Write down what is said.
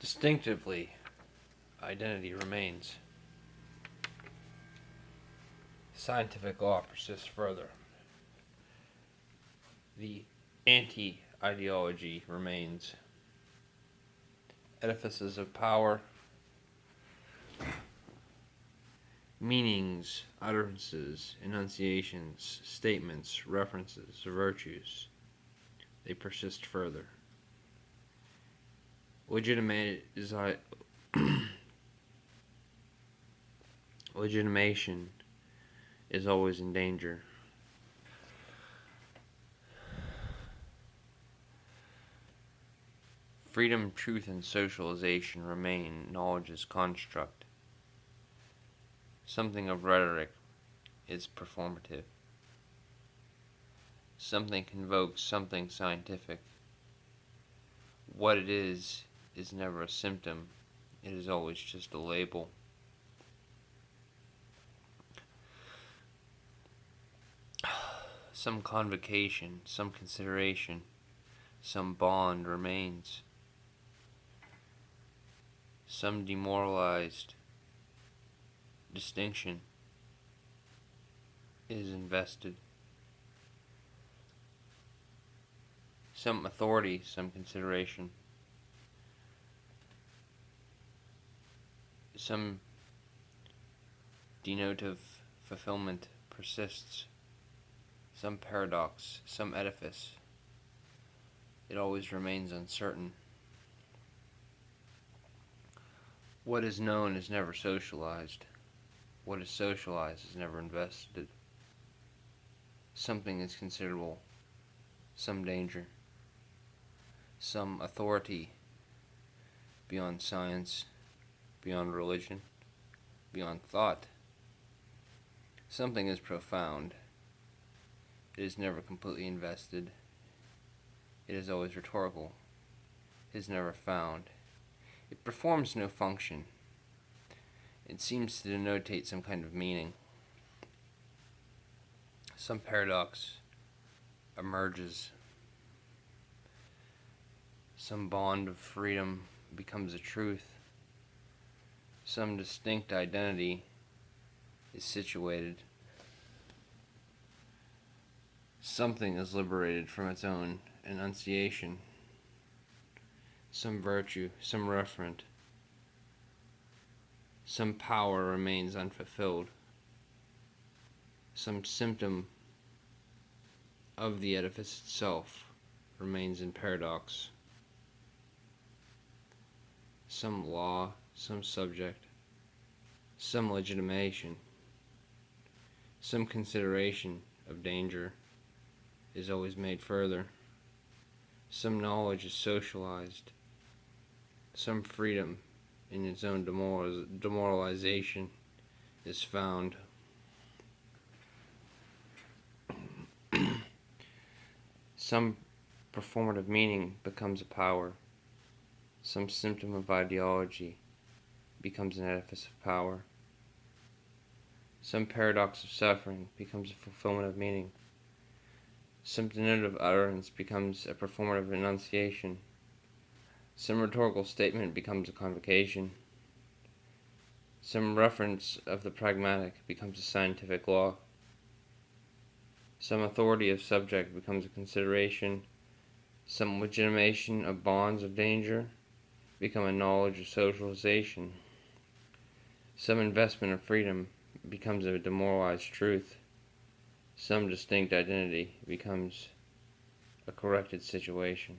Distinctively, identity remains. Scientific law persists further. The anti-ideology remains. Edifices of power, meanings, utterances, enunciations, statements, references, virtues, they persist further. Legitimation is always in danger. Freedom, truth, and socialization remain knowledge's construct. Something of rhetoric is performative. Something convokes something scientific. What it is never a symptom. It is always just a label. Some convocation, some consideration, some bond remains. Some demoralized distinction is invested. Some authority, some consideration, some denotive fulfillment persists. Some paradox, some edifice, it always remains uncertain. What is known is never socialized. What is socialized is never invested. Something is considerable, some danger, some authority beyond science, beyond religion, beyond thought. Something is profound. It is never completely invested. It is always rhetorical. It is never found. It performs no function. It seems to denotate some kind of meaning. Some paradox emerges. Some bond of freedom becomes a truth. Some distinct identity is situated. Something is liberated from its own enunciation. Some virtue, some referent, some power remains unfulfilled. Some symptom of the edifice itself remains in paradox. Some law, some subject, some legitimation, some consideration of danger is always made further. Some knowledge is socialized. Some freedom in its own demoralization is found. Some performative meaning becomes a power. Some symptom of ideology becomes an edifice of power. Some paradox of suffering becomes a fulfillment of meaning. Some denotative utterance becomes a performative enunciation. Some rhetorical statement becomes a convocation. Some reference of the pragmatic becomes a scientific law. Some authority of subject becomes a consideration. Some legitimation of bonds of danger become a knowledge of socialization. Some investment of freedom becomes a demoralized truth. Some distinct identity becomes a corrected situation.